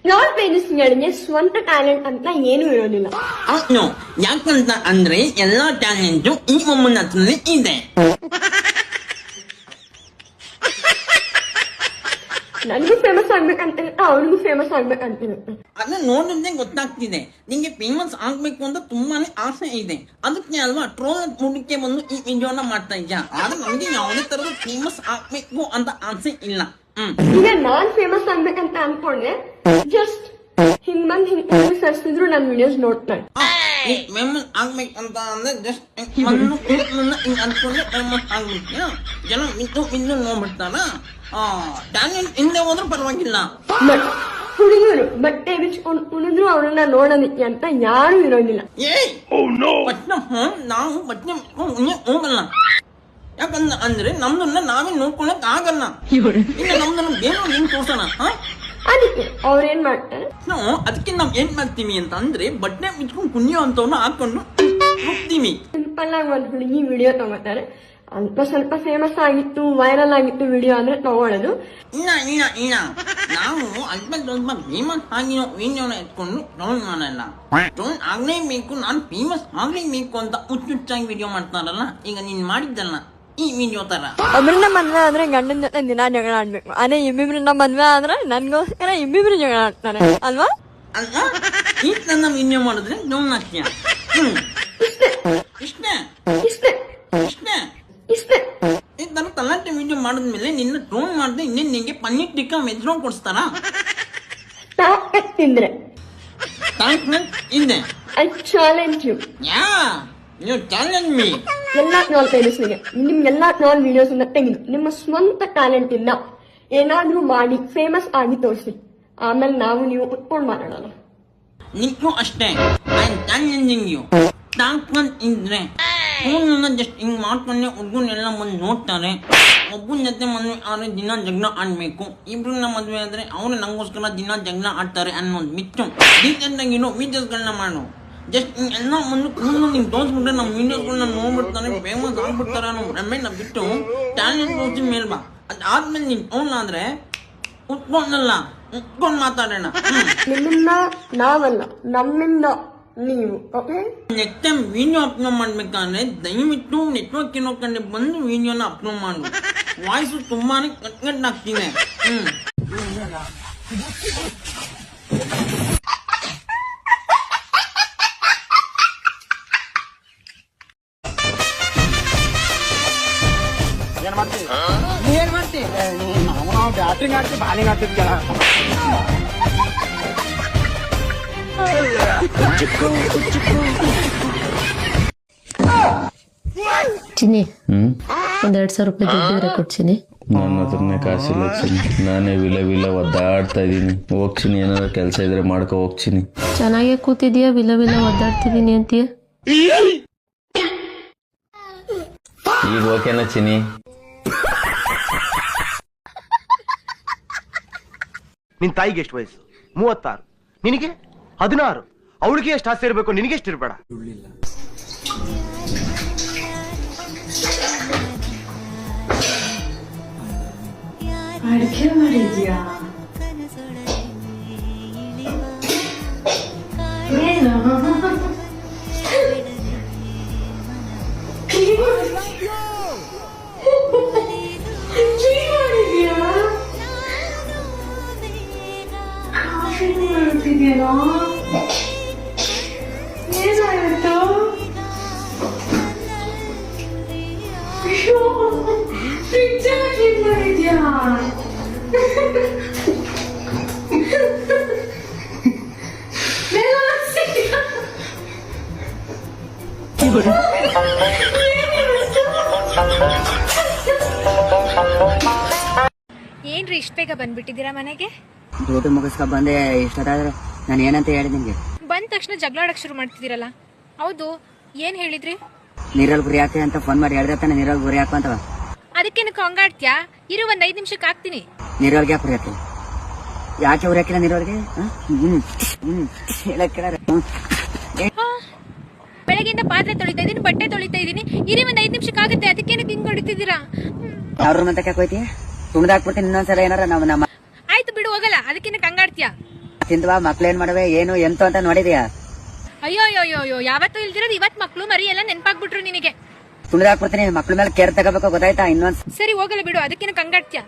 ನಾನ್ ಫೇಮಸ್ಗಳಿಗೆ ಸ್ವಂತ ಟ್ಯಾಲೆಂಟ್ ಅಂತ ಏನೂ ಇರೋದಿಲ್ಲ. ಅವ್ನು ಯಾಕಂತ ಅಂದ್ರೆ ಎಲ್ಲಾ ಟ್ಯಾಲೆಂಟು ಈ ಒಮ್ಮನ ಹತ್ರನೇ ಇದೆ. ನನಗೂ ಫೇಮಸ್ ಆಗ್ಬೇಕಂತ ಇರುತ್ತೆ, ಅವ್ರಿಗೂ ಫೇಮಸ್ ಆಗ್ಬೇಕಂತ ಇರುತ್ತೆ. ಅದನ್ನ ನೋಡಿದ್ರೆ ಗೊತ್ತಾಗ್ತಿದೆ ನಿಂಗೆ ಫೇಮಸ್ ಆಗ್ಬೇಕು ಅಂತ ತುಂಬಾನೇ ಆಸೆ ಇದೆ. ಅದಕ್ಕೆ ಅಲ್ವಾ ಟ್ರೋಲ್ ಹುಡುಕೆ ಬಂದು ಈ ವಿಡಿಯೋನ ಮಾಡ್ತಾ ಇದ್ಯಾ. ಆದ್ರೆ ನಮ್ಗೆ ಯಾವುದೇ ತರದ ಫೇಮಸ್ ಆಗ್ಬೇಕು ಅಂತ ಆಸೆ ಇಲ್ಲ. ಈಗ ನಾನ್ ಫೇಮಸ್ ಆಗ್ಬೇಕಂತ ಅನ್ಕೊಂಡೆ, ಜಸ್ಟ್ ಹಿಂಗ್ ಬಂದ್ ಹಿಂಗ್ ಸರ್ಸಿದ್ರು ನನ್ ವಿಡಿಯೋಸ್ ನೋಡ್ತಾರೆ. ಫೇಮಸ್ ಆಗ್ಬೇಕಂತ ಅಂದ್ರೆ ಜಸ್ಟ್ ಹಿಂಗ್ ಅನ್ಕೊಂಡ್ರೆ ಫೇಮಸ್ ಆಗ್ಬೇಕು. ಜನ ಇನ್ನು ನೋಡ್ಬಿಡ್ತಾರ. ಟ್ಯಾಲೆಂಟ್ ಹಿಂದೆ ಹೋದ್ರೂ ಪರವಾಗಿಲ್ಲ. ಹುಡುಗರು ಬಟ್ಟೆ ಬಿಚ್ಕೊಂಡು ಕುಣಿದ್ರು ಅವ್ರನ್ನ ನೋಡೋದಕ್ಕೆ ಅಂತ ಯಾರು ಇರೋದಿಲ್ಲ. ನಾವು ಬಟ್ಟೆ ಹೋಗಲ್ಲ. ಯಾಕಂದ್ರೆ ಅಂದ್ರೆ ನಮ್ದನ್ನ ನಾವೇ ನೋಡ್ಕೊಳಕ್ ಆಗಲ್ಲ. ಈಗ ನಮ್ದನ್ನ ಬೇರೆ ಹೆಂಗ್ ತೋರ್ಸೋಣ. ಅದಕ್ಕೆ ಅವ್ರೇನ್ ಮಾಡ್ತಾರೆ, ನಾವು ಅದಕ್ಕೆ ನಾವ್ ಏನ್ ಮಾಡ್ತೀವಿ ಅಂತ ಅಂದ್ರೆ ಬಟ್ಟೆ ಬಿಚ್ಕೊಂಡು ಕುಣಿಯೋ ಅಂತವನ್ನ ಹಾಕೊಂಡು ಹೋಗ್ತೀವಿ. ಸಿಂಪಲ್ ಆಗಿ ಒಂದ್ ಹುಡುಗಿ ವಿಡಿಯೋ ತಗೋತಾರೆ, ಸ್ವಲ್ಪ ಫೇಮಸ್ ಆಗಿತ್ತು, ವೈರಲ್ ಆಗಿತ್ತು ವಿಡಿಯೋ ಅಂದ್ರೆ ತಗೊಳ್ಳೋದು. ಇಲ್ಲ ನಾವು ಸ್ವಲ್ಪ ಫೇಮಸ್ ಆಗಿರೋ ವಿಡಿಯೋನ ಎತ್ಕೊಂಡು ಡೌನ್ ಮಾಡಲ್ಲ. ಡೌನ್ ಆಗ್ಲೇಬೇಕು, ನಾನು ಫೇಮಸ್ ಆಗ್ಲೇಬೇಕು ಅಂತ ಹುಚ್ಚುಚ್ಚಾಗಿ ವಿಡಿಯೋ ಮಾಡ್ತಾರಲ್ಲ. ಈಗ ನೀನ್ ಮಾಡಿದ್ದಲ್ಲ ಈ ವಿಡಿಯೋ ತರ. ಒಬ್ರನ್ನ ಮದ್ವೆ ಆದ್ರೆ ಗಂಡನ ಜೊತೆ ದಿನ ಜಗಳ ಆಡ್ಬೇಕು, ಅದೇ ಇಬ್ಬಿಬ್ರನ್ನ ಮದ್ವೆ ಆದ್ರೆ ನನ್ಗೋಸ್ಕರ ಇಬ್ಬಿಬ್ರು ಜಗಳ ಆಡ್ತಾರೆ ಅಲ್ವಾ. ಅಲ್ವಾ ಈ ನನ್ನ ವಿಡಿಯೋ ಮಾಡಿದ್ರೆ ಡೌನ್ ಆಗ್ತೀಯ. ಇಷ್ಟೇ ಈ ತರ ತಲಾಟೆ ವಿಡಿಯೋ ಮಾಡಿದ್ಮೇಲೆ ನಿನ್ನ ಟ್ರೋಲ್ ಮಾಡಿದ್ರೆ ಇನ್ನೇನ್ ನಿಂಗೆ ಪನ್ನೀರ್ ಟಿಕ್ಕಾ ವೆಜ್ರೋ ಕೊಡಿಸ್ತಾರ. ತಿಂದ್ರೆ ಇದೆ ಐ ಚಾಲೆಂಜ್ ಯು. ನೀವು ಚಾಲೆಂಜ್ ಮೀ. ಎಲ್ಲಾ ನಾಲ್ ಫೇಮಸ್ಗೆ ನಿಮ್ಗೆಲ್ಲಾ ನಾಲ್ ವಿಡಿಯೋಸ್ ತೆಗೆದು ನಿಮ್ಮ ಸ್ವಂತ ಟ್ಯಾಲೆಂಟ್ ಇಂದ ಏನಾದ್ರೂ ಮಾಡಿ ಫೇಮಸ್ ಆಗಿ ತೋರಿಸಿ, ಆಮೇಲೆ ನಾವು ನೀವು ಉಟ್ಕೊಂಡು ಮಾತಾಡೋಣ. ನಿಂಗೂ ಅಷ್ಟೇ ಐ ಚಾಲೆಂಜಿಂಗ್ ಯು. ಇದ್ರೆ ಫೋನ್ ಜಸ್ಟ್ ಹಿಂಗ್ ಮಾಡ್ಕೊಂಡೆ ಹುಡುಗನೆಲ್ಲ ಬಂದು ನೋಡ್ತಾರೆ. ಒಬ್ಬನ ಜೊತೆ ಮದ್ವೆ ಆದ್ರೆ ದಿನ ಜಗಳ ಆಡ್ಬೇಕು, ಇಬ್ರನ್ನ ಮದ್ವೆ ಆದ್ರೆ ಅವ್ರು ನಂಗೋಸ್ಕರ ದಿನ ಜಗಳ ಆಡ್ತಾರೆ ಅನ್ನೋದು ಬಿಟ್ಟು ಡೀಸೆಂಟ್ ಆಗಿರೋ ವಿಡಿಯೋಸ್ಗಳನ್ನ ಮಾಡು. ಜಸ್ಟ್ ಎಲ್ಲ ಮುಂದೆ ಕೂದಲು ನಿಂಗೆ ತೋರಿಸ್ಬಿಟ್ರೆ ನಮ್ಮ ವಿಡಿಯೋಸ್ಗಳನ್ನ ನೋಡ್ಬಿಡ್ತಾರೆ, ಫೇಮಸ್ ಆಗ್ಬಿಡ್ತಾರೆ ಅನ್ನೋ ಭ್ರಮೆನ ಬಿಟ್ಟು ಟ್ಯಾಲೆಂಟ್ ತೋರಿಸಿ ಮೇಲ್ ಬಾ. ಅದಾದ್ಮೇಲೆ ನೀನ್ ಫೋನ್ ಆದ್ರೆ ಉಟ್ಕೊಂಡು ಮಾತಾಡೋಣ. ನಿಮ್ಮಿಂದ ನಾವಲ್ಲ, ನಮ್ಮಿಂದ ನೀವು. ನೆಕ್ಸ್ಟ್ ಟೈಮ್ ವಿಡಿಯೋ ಅಪ್ಲೋಡ್ ಮಾಡ್ಬೇಕಾದ್ರೆ ದಯವಿಟ್ಟು ನೆಟ್ವರ್ಕ್ ಇರೋ ಕಡೆ ಬಂದು ವಿಡಿಯೋನ ಅಪ್ಲೋಡ್ ಮಾಡು. ವಾಯ್ಸ್ ತುಂಬಾನೇ ಕಟ್ಟಾಗ್ತಿದೆ. ಏನ್ ಮಾಡ್ತಿ? ನಾವು ಬ್ಯಾಟ್ರಿಂಗ್ ಆಡ್ತೀವಿ, ಬಾಲಿಂಗ್ ಆಡ್ತಿದ್ವಿ. ಚಿನ್ನಿ, ಒಂದ್ 2,000 ರೂಪಾಯಿ ದುಡ್ಡಿದ್ರೆ ಕೊಡ್ತೀನಿ. ನನ್ನ ಹತ್ರನೇ ಕಾಸಿಲ್ಲ ಚಿನ್ನಿ, ನಾನೇ ವಿಲ ಒದ್ದಾಡ್ತಾ ಇದೀನಿ. ಹೋಗ್ತೀನಿ, ಏನಾದ್ರು ಕೆಲಸ ಇದ್ರೆ ಮಾಡ್ಕೊ ಹೋಗ್ತೀನಿ. ಚೆನ್ನಾಗೇ ಕೂತಿದ್ಯಾ, ವಿಲ ಒದ್ದಾಡ್ತಿದೀನಿ ಅಂತೀಯ. ಈಗ ಓಕೆನಾ ಚಿನ್ನಿ? ನಿನ್ ತಾಯಿಗೆ ಎಷ್ಟು ವಯಸ್ಸು? 36. ನಿನಗೆ 16. ಅವಳಿಗೆ ಎಷ್ಟು ಆಸೆ ಇರಬೇಕು, ನಿನಗೆ ಎಷ್ಟು ಇರಬೇಡ. ಅಡಿಕೆ ಮಾಡಿದ್ಯಾ? ಏನು ಮಾಡ್ತಿದ್ಯಾ? ಏನಾಯ್ತು? ಫ್ರಿಡ್ಜ್ ಕ್ಲೀನ್ ಮಾಡಿದ್ಯಾ? ಏನ್ರಿ ಇಷ್ಟ ಬೇಗ ಬಂದ್ಬಿಟ್ಟಿದ್ದೀರಾ ಮನೆಗೆ? ಡ್ಯೂಟಿ ಮುಗಿಸ್ಕೊ ಬಂದೆ. ಇಷ್ಟೊತ್ತಾದ್ರೆ ನಾನು ಏನಂತ ಹೇಳಿ ನಿಮ್ಗೆ? ಬಂದ ತಕ್ಷಣ ಜಗಳಾಡಕ್ ಶುರು ಮಾಡ್ತಿದ್ದೀರಲ್ಲ. ಹೌದು, ಏನ್ ಹೇಳಿದ್ರಿ? ನೀರಲ್ಲಿ ಗುರಿ ಹಾಕ್ತಿ ಅಂತ ಫೋನ್ ಮಾಡಿ ಹೇಳಿದ್ರೆ ತಾನೆ ನೀರಲ್ಲಿ ಗುರಿ ಹಾಕು ಅಂತವ. ಅದಕ್ಕೇನು ಕಾಂಗಾಡ್ತ್ಯಾ? ಇರು, ಒಂದ್ 5 ನಿಮಿಷಕ್ಕೆ ಹಾಕ್ತೀನಿ. ನೀರೊಳಗೆ ಯಾಕೆ ಗುರಿ ಹಾಕಿ? ಯಾಕೆ ಗುರಿ ಹಾಕಿಲ್ಲ ನೀರೊಳಗೆ? ಬೆಳಗ್ಗೆಯಿಂದ ಪಾತ್ರೆ ತೊಳಿತಾ ಇದೀನಿ, ಬಟ್ಟೆ ತೊಳಿತಾ ಇದೀನಿ. ಇರಿ, ಒಂದ್ 5 ನಿಮಿಷಕ್ಕೆ ಆಗುತ್ತೆ. ಅದಕ್ಕೇನು ಹಿಂಗ್ ಹೊಡಿತಿದ್ದೀರಾ? ಅವ್ರ ರೂಮ್ ಅಂತ ಹೋಯ್ತಿ? ತುಣ್ದಾಕ್ಬಿಡ್ತೀನಿ ಇನ್ನೊಂದ್ಸಲ ಏನಾರ ನಮ್ಮ ಆಯ್ತು ಬಿಡು ಹೋಗಲ್ಲ, ಅದಕ್ಕಿನ್ನ ಕಂಗಾಡ್ತೀಯ. ತಿಂದ್ವಾ ಮಕ್ಳೇನ್ ಮಾಡವೆ ಏನು ಎಂತ ಅಂತ ನೋಡಿದ್ಯಾ? ಅಯ್ಯೋ ಅಯ್ಯೋ ಅಯ್ಯೋ ಅಯ್ಯೋ, ಯಾವತ್ತೂ ಇಲ್ದಿರೋದು ಇವತ್ ಮಕ್ಳು ಮರಿ ಎಲ್ಲ ನೆನ್ಪಾಗ್ಬಿಟ್ರು ನಿನಗೆ. ತುಣ್ದಾಕ್ಬಿಡ್ತೀನಿ, ಮಕ್ಳ ಮೇಲೆ ಕೇರ್ ತಗೋಬೇಕು ಗೊತ್ತಾಯ್ತಾ? ಇನ್ನೊಂದ್ ಸರಿ ಹೋಗಲ್ಲ ಬಿಡು, ಅದಕ್ಕಿನ್ನ ಕಂಗಾಡ್ತೀಯ.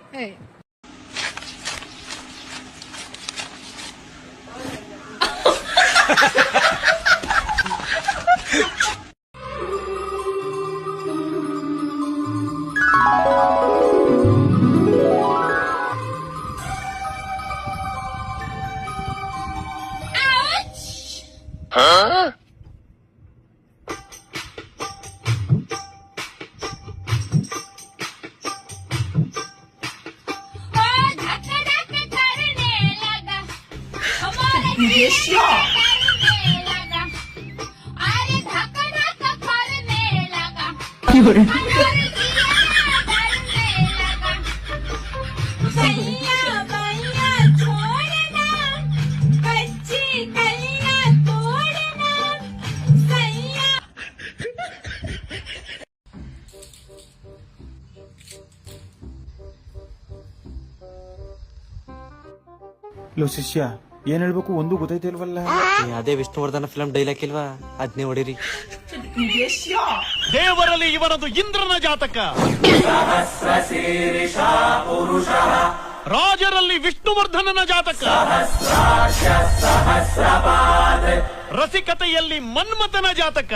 ಲೋ ಶಿಷ್ಯ, ಏನ್ ಹೇಳ್ಬೇಕು ಒಂದು ಗೊತ್ತೈತಿಲ್ವಲ್ಲ? ಅದೇ ವಿಷ್ಣುವರ್ಧನ ಫಿಲಂ ಡೈಲಾಗ್ ಇಲ್ವಾ, ಅದ್ನೇ ಹೊಡಿರಿ. ದೇವರಲ್ಲಿ ಇವರದು ಇಂದ್ರನ ಜಾತಕ, ರಾಜರಲ್ಲಿ ವಿಷ್ಣುವರ್ಧನನ ಜಾತಕ, ರಸಿಕತೆಯಲ್ಲಿ ಮನ್ಮಥನ ಜಾತಕ,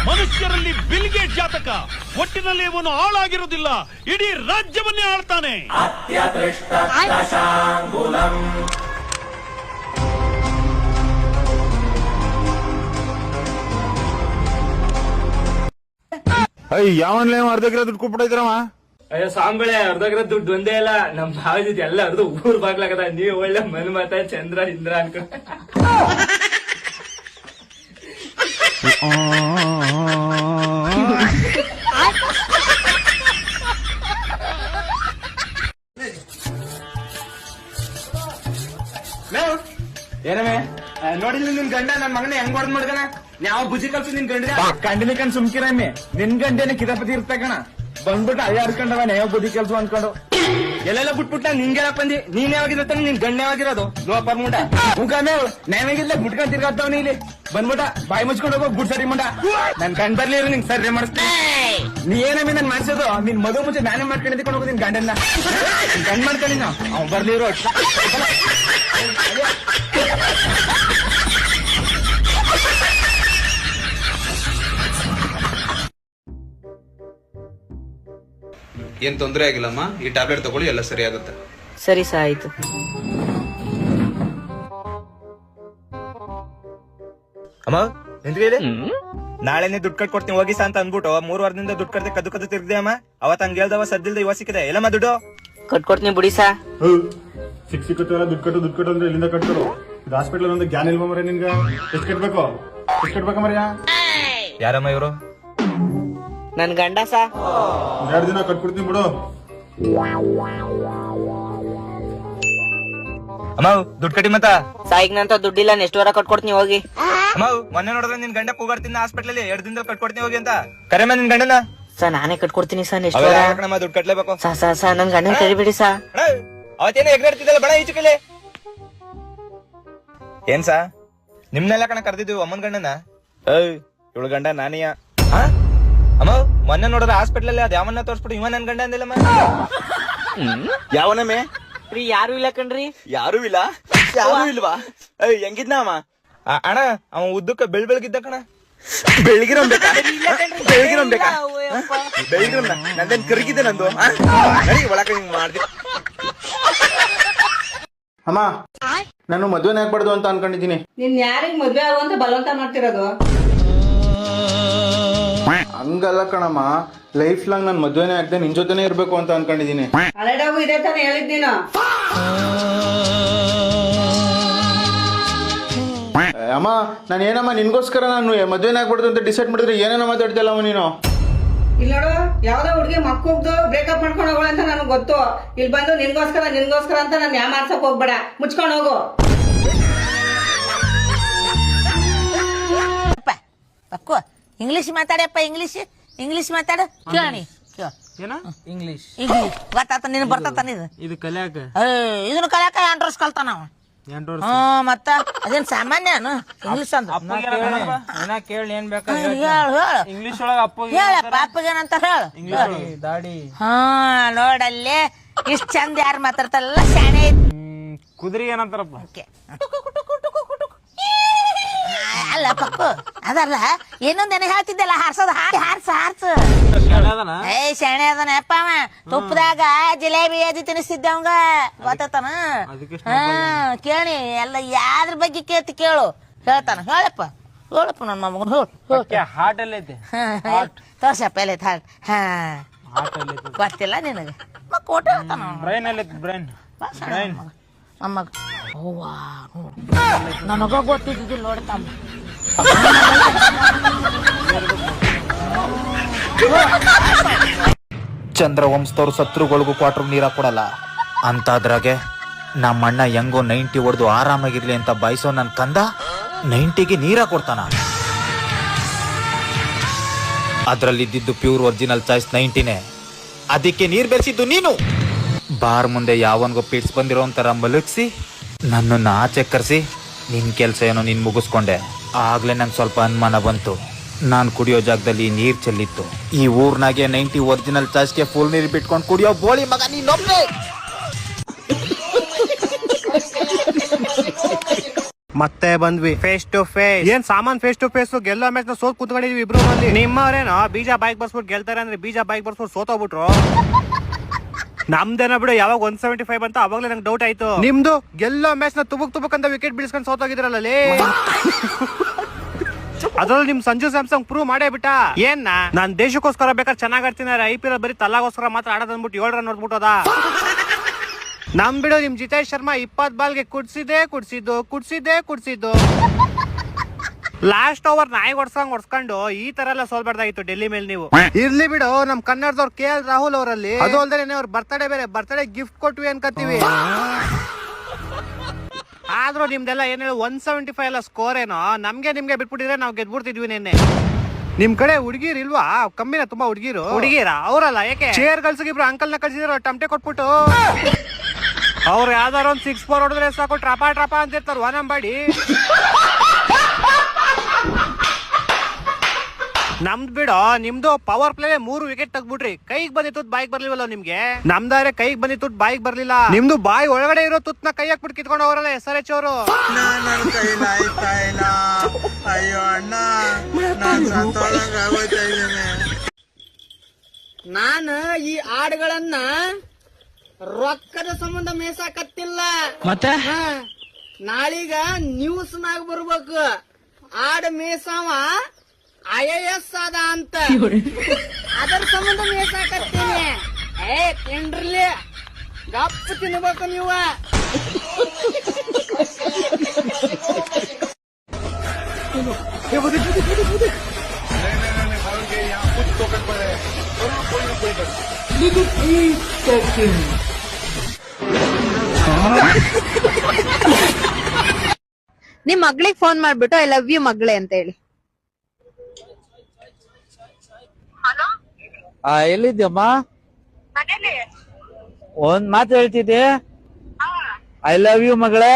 ಮನುಷ್ಯರಲ್ಲಿ ಬಿಲ್ಗೇಟ್ ಜಾತಕ. ಒಟ್ಟಿನಲ್ಲಿ ಇವನು ಆಳಾಗಿರುವುದಿಲ್ಲ, ಇಡೀ ರಾಜ್ಯವನ್ನೇ ಆಳ್ತಾನೆ. ಯಾವನ್ಲೇ ಅರ್ಧ ಕಿಲೋ ದುಡ್ಡು ಕೊಟ್ಬಿಟ್ಟಿದ್ರವ? ಅಯ್ಯೋ ಸಾಂಬಳೆ, ಅರ್ಧಗ್ರ ದುಡ್ಡು ಒಂದೇ ಇಲ್ಲ, ನಮ್ ಭಾವ ಎಲ್ಲ ಅರ್ಧ ಊರ್ ಬಾಗ್ಲಾಗದ. ನೀವ್ ಒಳ್ಳೆ ಮನ್ಮತ ಚಂದ್ರ ಇಂದ್ರ ಅನ್ಕೊಂಡ. ಏನವೇ ನೋಡಿಲ್ಲ ನಿನ್ ಗಂಡ ನನ್ ಮಗನ ಹೆಂಗ್ ಹೊಡೆದ್ ಮಾಡ್ಕಣ? ಯಾವ ಬುಜಿ ಕಲ್ಸು ನಿನ್ ಗಂಡ ಗಂಡನ ಕಣ್ ಸುಮ್ಕಿರಮ್ಮೆ. ನಿನ್ ಗಂಡೇನೆ ಕಿತಾಪತಿ ಇರ್ತಕಣ, ಬಂದ್ಬಿಟ್ಟು ಅಯ್ಯಾಡ್ಕೊಂಡವ ಯಾವ ಬುದ್ಧಿ ಕೆಲ್ಸ ಅನ್ಕೊಂಡು ಎಲ್ಲೆಲ್ಲ ಬಿಟ್ಬಿಟ್ಟ. ನಿಂಗೆ ಬಂದಿ ನೀನ್ ಯಾವಾಗಿರತ್ತ? ನಿನ್ ಗಂಡ ಯಾವಾಗಿರೋದು? ಲೋಪರ್ ಮುಂಡ ಮುಖಾನೆ ನ್ಯಾಯವಾಗಿಲ್ಲ ಬಿಟ್ಕೊಂಡ್ ತಿರ್ಗಾಡ್ತಾವ್ ಇಲ್ಲಿ ಬಂದ್ಬಿಟ್ಟ. ಬಾಯಿ ಮುಚ್ಕೊಂಡು ಹೋಗೋ ಗುಡ್ ಸರಿ ಮುಂಡ. ನನ್ ಗಂಡ ಬರ್ಲಿ ನಿಂಗ್ ಸರ್ರೆ ಮಾಡಿಸ್ತೀನಿ. ನೀ ಏನಮ್ಮೆ ನನ್ ಮಾಡ್ಸೋದು? ನಿನ್ ಮದುವೆ ಮುಂಚೆ ನಾನೇ ಮಾಡ್ಕೊಂಡು ಹೋಗೋ ನಿನ್ ಗಂಡನ್ನ. ಗಂಡ್ ಮಾಡ್ಕೊಳ್ಳಿ ನಾವು, ಅವ್ನ್ ಬರ್ಲಿರೋ ಏನ್ ತೊಂದರೆ ಆಗಿಲ್ಲಮ್ಮ, ಈ ಟ್ಯಾಬ್ಲೆಟ್ ತಗೊಳ್ಳಿ, ಎಲ್ಲ ಸರಿ ಆಗುತ್ತೆ. ಸರಿ ಸಾ ಆಯ್ತು. ಅಮ್ಮ ನಿಂತ್ಕೊಳ್ಳಿ. ನಾಳೆನೆ ದುಡ್ಡು ಕಟ್ಕೊಡ್ತೀನಿ ಹೋಗಿ ಅಂತ ಅಂದ್ಬಿಟ್ಟು 3 ವಾರದಿಂದ ದುಡ್ಡು ಕಟ್ಟದೆ ಕದ್ದು ತಿರ್ದೆ ಅಮ್ಮ. ಅವತ್ ಹಂಗ ಹೇಳ್ದವ ಸದ್ದಿಲ್ದ ಇವ ಸಿಕ್ಕಿದೆ. ಎಲ್ಲಮ್ಮ ದುಡ್ಡು ಕಟ್ಕೊಡ್ತೀನಿ ಬಿಡಿ ಸಾ. ಸಿಕ್ಕಿತ್ತು ದುಡ್ಡು ಕಟ್ಟು ಅಂದ್ರೆ ಇಲ್ಲಿಂದ ಕಟ್ಕೊಡು. ಇದು ಹಾಸ್ಪಿಟಲ್ ಒಂದು ಜ್ಞಾನ ಇಲ್ವ ಮರ ನಿನ್ಗ? ಎಷ್ಟು ಕಟ್ಬೇಕ ಮರ್ಯ? ಯಾರಮ್ಮ ಇವರು? ನನ್ ಗಂಡ ಸಾ. 2 ದಿನ ಕಟ್ಕೊಡ್ತೀನಿ ಬಿಡು. ಅಮ್ಮ ದುಡ್ಡು ಕಟ್ಟಿ ಮತ್ತ ಸಾಯಿಗ್ನಂತ ದುಡ್ಡಿಲ್ಲ, ನೆಕ್ಸ್ಟ್ ವಾರ ಕಟ್ಕೊಡ್ತೀನಿ ಹೋಗಿ. ಅಮ್ಮ ಮೊನ್ನೆ ನೋಡಿದ್ರೆ ನಿನ್ ಗಂಡ ಕೂಗಾಡ್ತೀನಿ ಹಾಸ್ಪಿಟಲ್ 2 ದಿನದಲ್ಲಿ ಕಟ್ಕೊಡ್ತೀನಿ ಹೋಗಿ ಅಂತ. ಕರೆಮ್ಮ ನಿನ್ ಗಂಡನ? ಸಾ ನಾನೇ ಕಟ್ಕೊಡ್ತೀನಿ ಸಾ, ನೆಕ್ಸ್ಟ್ ವಾರ. ದುಡ್ಡು ಕಟ್ಲೇಬೇಕು ಸಾ ಸಾ ಸಾ ನನ್ ಗಂಡನ ಕರಿಬೇಡಿ ಸಾ. ಅವತ್ತೇನೋ ಎಗ್ರಾಡ್ತಿದ್ದಲ್ಲ ಬಣ ಈಚುಕಲೆ. ಏನ್ ಸಾ ನಿಮ್ನೆಲ್ಲ ಕಣ ಕರ್ದಿದ್ವಿ ಅಮ್ಮನ್ ಗಂಡನ? ಇವಳು ಗಂಡ ನಾನಿಯ. ಅಮ್ಮ ಮೊನ್ನೆ ನೋಡಿದ್ರೆ ಹಾಸ್ಪಿಟಲ್ ಅಲ್ಲಿ ಅದ್ ಯಾವನ್ನ ತೋರ್ಸ್ಬಿಟ್ಟು ಇವ ನನ್ ಗಂಡ ಅಂದಿಲ್ಲಮ್ಮ. ಯಾವನಮ್ಮೆ? ಯಾರು ಇಲ್ಲ ಕಣ್ರಿ. ಯಾರು ಇಲ್ಲ? ಯಾರು ಇಲ್ವಾ? ಹೆಂಗಿದ್ನ ಅಮ್ಮ? ಅಣ್ಣ ಅವ ಉದ್ದಕ್ಕ ಬೆಳ್ಗಿದ್ದ ಕಣ. ಬೆಳಗಿರಬೇಕಾ? ಬೆಳಗಿರ ನಂದೇನ್ ಕರಗಿದೆ ನಂದು. ಒಳಕ ಹಿಂಗ್ ಮಾಡ್ದಿ. ಅಮ್ಮ ನಾನು ಮದ್ವೆನೇ ಆಗ್ಬಾರ್ದು ಅಂತ ಅನ್ಕೊಂಡಿದ್ದೀನಿ. ನಿನ್ ಯಾರಿಗ್ ಮದ್ವೆ ಆಗುವಂತ ಬಲವಂತ ಮಾಡ್ತಿರೋದು? ಹಂಗಲ್ಲ ಕಣಮ್ಮ, ಲೈಫ್ ಲಾಂಗ್ ನನ್ ಮದ್ವೆನೇ ಆಗದೆ ನಿನ್ ಜೊತೆನೆ ಇರ್ಬೇಕು ಅಂತ ಅನ್ಕೊಂಡಿದೀನಿ. ಹಳೆಡಾಗು ಇದೇ ತಾನೇ ಹೇಳಿದ್ ನೀನು. ಅಮ್ಮ ನಾನು ಏನಮ್ಮ ನಿನ್ಗೋಸ್ಕರ ನಾನು ಮದ್ವೆನೇ ಆಗ್ಬಾರ್ದು ಅಂತ ಡಿಸೈಡ್ ಮಾಡಿದ್ರೆ ಏನೇನೋ ಮಾತಾಡ್ತಿಲ್ಲಮ್ಮ ನೀನು. ಇಲ್ಲಿ ನೋಡು, ಯಾವ್ದೋ ಹುಡುಗಿ ಮಕ್ಕಳು ಬ್ರೇಕಪ್ ಮಾಡ್ಕೊಂಡು ಹೋಗೋಣ ಅಂತ ನನಗೆ ಗೊತ್ತು. ಇಲ್ಲಿ ಬಂದು ನಿನ್ಗೋಸ್ಕರ ಅಂತ ನಾನು ಯಾ ಮಾಡ್ಸಕ್ ಹೋಗ್ಬೇಡ, ಮುಚ್ಕೊಂಡು ಹೋಗು. ಇಂಗ್ಲಿಷ್ ಮಾತಾಡಪ್ಪ. ಇಂಗ್ಲಿಷ್ ಇಂಗ್ಲಿಷ್ ಮಾತಾಡು ಕೇಳಿ ಕೇಳ ಏನ ಇಂಗ್ಲಿಷ್ ಇಂಗ್ಲಿಷ್ ಗೊತ್ತಾತ ನೀನು ಬರ್ತಾನ ಇದು ಇದು ಕಲ್ಯಾಕ ಇದನ್ನ ಕಲ್ಯಾಕ 2 ವರ್ಷ ಕಲ್ತಾನ ಅವ. ಮತ್ತ ಅದೇನ್ ಸಾಮಾನ್ಯನು ಇಂಗ್ಲಿಷ್ ಅಂದ್ರ ಕೇಳಿ ಏನ್ ಬೇಕಾ ಹೇಳು ಇಂಗ್ಲಿಷ್ ಒಳಗ ಅಪ್ಪ ಹೇಳಪ್ಪ ಅಪ್ಪಗೇನಂತ ಹೇಳು ಇಂಗ್ಲಿಷ್ ದಾಡಿ ನೋಡಲ್ಲಿ ಇಷ್ಟ್ ಚಂದ ಯಾರು ಮಾತಾಡ್ತಾರಲ್ಲ ಶಾಣೆ ಐತಿ. ಕುದುರೆ ಏನಂತಾರಪ್ಪ ಅಲ್ಲ ಪಕ್ಕು ಅದಲ್ಲ ಏನೊಂದೇನ ಹೇಳ್ತಿದ್ದಲ್ಲ ಹಾರ್ಸೋದು ಹಾರ್ಸು ಏ ಶಾಣೆ ಅದನ ಅಪ್ಪ ಅವ ತುಪ್ಪದಾಗ ಜಿಲೇಬಿ ಅದಿ ತಿನ್ನಿಸ್ತಿದ್ದ ಅವಂಗ ಗೊತ್ತಾನ ಕೇಳಿ ಎಲ್ಲ ಯಾದ್ರ ಬಗ್ಗೆ ಕೇಳ್ತಿ ಕೇಳು ಹೇಳ್ತಾನ ಹೇಳಪ್ಪ ನನ್ನ ಮಗನ್ ಹಾರ್ಟ್ ಎಲ್ಲ ಐತೆ ತೋರ್ಸಪ್ಪ ಎಲ್ಲ ಹಾರ್ಟ್ ಗೊತ್ತಿಲ್ಲ ನಿನಗೆ ಕೋಟ ಹೇಳ್ತಾನ ಬ್ರೈನ್ ಎಲ್ಲ ಐತೆ ಬ್ರೈನ್ ನಮ್ಮಗ ಅವ್ವಾ ನನಗ ಗೊತ್ತಿದ್ದಿಲ್ಲ ನೋಡ್ತಮ್ಮ ಚಂದ್ರವಂಶದವ್ರು ಶತ್ರುಗಳಿಗೂ ಕ್ವಾರ್ಟರ್ ನೀರ ಕೊಡಲ್ಲ ಅಂತಾದ್ರಾಗೆ ನಮ್ಮ ಅಣ್ಣ ಹೆಂಗೋ 90 ಹೊಡೆದು ಆರಾಮಾಗಿರ್ಲಿ ಅಂತ ಬಯಸೋ ನನ್ ಕಂದ 90ಗೆ ನೀರ ಕೊಡ್ತಾನ. ಅದ್ರಲ್ಲಿದ್ದು ಪ್ಯೂರ್ ಒರಿಜಿನಲ್ ಚಾಯ್ಸ್ 90ನೇ, ಅದಕ್ಕೆ ನೀರ್ ಬೆರೆಸಿದ್ದು ನೀನು. ಬಾರ್ ಮುಂದೆ ಯಾವನ್ಗೋ ಪಿಟ್ಸ್ ಬಂದಿರೋ ಒಂಥರ ಮಲಗಿಸಿ ನನ್ನನ್ನು ಆಚೆ ಕರೆಸಿ ನಿನ್ ಕೆಲ್ಸ ಏನೋ ನೀನ್ ಮುಗಿಸ್ಕೊಂಡೆ. ಆಗ್ಲೇ ನಂಗೆ ಸ್ವಲ್ಪ ಅನುಮಾನ ಬಂತು. ನಾನ್ ಕುಡಿಯೋ ಜಾಗದಲ್ಲಿ ನೀರ್ ಚೆಲ್ಲಿತ್ತು. ಈ ಊರ್ನಾಗೆ 90 ಒರಿಜಿನಲ್ ಚಾಯ್ಸ್ಗೆ ಫುಲ್ ನೀರ್ ಬಿಟ್ಕೊಂಡು ಕುಡಿಯೋ ಬೋಳಿ ಮಗ ನೀನೊಬ್ಬನೇ. ಮತ್ತೆ ಬಂದ್ವಿ ಫೇಸ್ ಟು ಫೇಸ್. ಏನ್ ಸಾಮಾನ್ ಫೇಸ್ ಟು ಫೇಸ್ ಗೆಲ್ಲೋ ಮ್ಯಾಚ್ ನ ಸೋತ್ ಕುತ್ಕೊಂಡಿದ್ವಿ ಇಬ್ರು ಮಂದಿ. ನಿಮ್ಮವ್ರೇನೋ ಬೀಜ ಬೈಕ್ ಬರ್ಸ್ಬಿಟ್ಟು ಗೆಲ್ತಾರೆ ಅಂದ್ರೆ ಬೀಜ ಬೈಕ್ ಬರ್ಸ್ಬಿಟ್ಟು ಸೋತೋಗ್ಬಿಟ್ರು. ನಮ್ದೇನ ಬಿಡು ಯಾವಾಗ 175 ಅಂತ ಅವಾಗ್ಲೇ ನಂಗೆ ಡೌಟ್ ಆಯ್ತು. ನಿಮ್ದು ಗೆಲ್ಲೋ ಮ್ಯಾಚ್ ನ ತುಬುಕ್ ಅಂತ ವಿಕೆಟ್ ಬೀಳ್ಸ್ಕೊಂಡು ಸೋತೋಗಿದ್ರಲ್ಲ. ಅದ್ರಲ್ಲಿ ನಿಮ್ ಸಂಜು ಸ್ಯಾಮ್ಸಂಗ್ ಪ್ರೂವ್ ಮಾಡೇ ಬಿಟ್ಟ. ಏನ್ ನಾನ್ ದೇಶಕ್ಕೋಸ್ಕರ ಬೇಕಾದ್ರೆ ಚೆನ್ನಾಗ್ ಆಡ್ತೀನಿ, IPL ಬರೀ ತಲಾಗೋಸ್ಕರ ಮಾತ್ರ ಆಡೋದ್ ಅಂದ್ಬಿಟ್ಟು 7 ರನ್ ನೋಡ್ಬಿಟ್ಟೋದ. ನಮ್ ಬಿಡು ನಿಮ್ ಜಿತೇಶ್ ಶರ್ಮಾ 20 ಬಾಲ್ಗೆ ಕುಡ್ಸಿದ್ದು ಲಾಸ್ಟ್ ಓವರ್ ನಾಯಿ ಹೊಡ್ಸ್ಕೊಂಡು ಈ ತರ ಎಲ್ಲ ಸೋಲ್ಬಾರ್ದಾಗಿತ್ತು ಡೆಲ್ಲಿ ಮೇಲೆ ನೀವು. ಇರ್ಲಿ ಬಿಡು, ನಮ್ ಕನ್ನಡದವ್ರು KL ರಾಹುಲ್ ಅವರಲ್ಲಿ. ಅದು ಅಲ್ದೇ ಅವ್ರ ಬರ್ತ್ಡೇ ಗಿಫ್ಟ್ ಕೊಟ್ವಿ ಅನ್ಕತ್ತೀವಿ. ಆದ್ರೂ ನಿಮ್ದೆಲ್ಲ ಏನ್ ಹೇಳಿ 175 ಎಲ್ಲ ಸ್ಕೋರ್ ಏನೋ. ನಿಮ್ಗೆ ಬಿಟ್ಬಿಟ್ಟಿದ್ರೆ ನಾವು ಗೆದ್ಬಿಡ್ತಿದ್ವಿ ನಿನ್ನೆ. ನಿಮ್ ಕಡೆ ಹುಡುಗಿರ್ ಇಲ್ವಾ? ಕಮ್ಮಿನ ತುಂಬಾ ಹುಡುಗಿರ ಅವರಲ್ಲ ಯಾಕೆ ಚೇರ್ ಗಲ್ಸ್ಗೆ ಇಬ್ರು ಅಂಕಲ್ ನ ಕಳ್ಸಿದ್ರು ಟಮಟೆ ಕೊಟ್ಬಿಟ್ಟು. ಅವ್ರು ಯಾವ್ದಾರ ಒಂದ್ 6-4 ಹೊಡೆದ್ರೆ ಸಾಕು ಟ್ರಪ ಅಂತಿರ್ತಾರ ವಾನಂಬಾಡಿ. ನಮ್ದು ಬಿಡೋ, ನಿಮ್ದು ಪವರ್ ಪ್ಲೇ 3 ವಿಕೆಟ್ ತೆಗ್ಬಿಟ್ರಿ. ಕೈಗೆ ಬಂದಿತ್ತು ಬಾಯಿಗೆ ಬರ್ಲಿವಲ್ಲ ನಿಮ್ಗೆ. ನಮ್ದಾರೆ ಕೈಗೆ ಬಂದಿತ್ತು ಬಾಯಿಗೆ ಬರ್ಲಿಲ್ಲ. ನಿಮ್ದು ಬಾಯಿ ಒಳಗಡೆ ಇರೋ ತುತ್ನ ಕೈ ಹಾಕ್ಬಿಟ್ಟು ಕಿತ್ಕೊಂಡು ಹೋಗ್ರಲ್ಲ SRH ಅವರು. ಅಯ್ಯೋ ಅಣ್ಣ, ನಾನು ಈ ಹಾಡುಗಳನ್ನ ರೊಕ್ಕದ ಸಂಬಂಧ ಮೇಸಾಕತ್ತಿಲ್ಲ. ಮತ್ತೆ ನಾಳೀಗ ನ್ಯೂಸ್ ನಾಗ ಬರ್ಬೇಕು ಹಾಡು ಮೇಸಾವ IAS ಅದ ಅಂತ, ಅದರ ಸಂಬಂಧ ಮೇಸಾಕತ್ತೀನಿ. ತಿನ್ರಿ ಗಪ್ಪ ತಿನ್ಬೇಕು ನೀವು. ನಿಮ್ ಮಗಳಿಗೆ ಫೋನ್ ಮಾಡ್ಬಿಟ್ಟು ಐ ಲವ್ ಯು ಮಗಳೇ ಅಂತ ಹೇಳಿ. ಎಲ್ಲಿದ್ಯಮ್ಮ? ಒಂದ್ ಮಾತು ಹೇಳ್ತಿದ್ದೆ, ಐ ಲವ್ ಯು ಮಗಳೇ.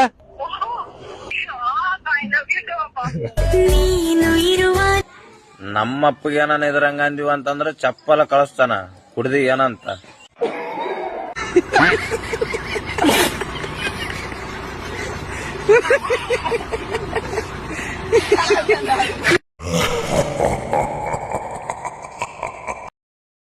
ನಮ್ಮಪ್ಪಗೆ ಏನಾನ ಇದ್ರಂಗ ಅಂದಿವ ಅಂತಂದ್ರೆ ಚಪ್ಪಲ ಕಳಿಸ್ತಾನ ಕುಡ್ದಿ ಏನಂತ.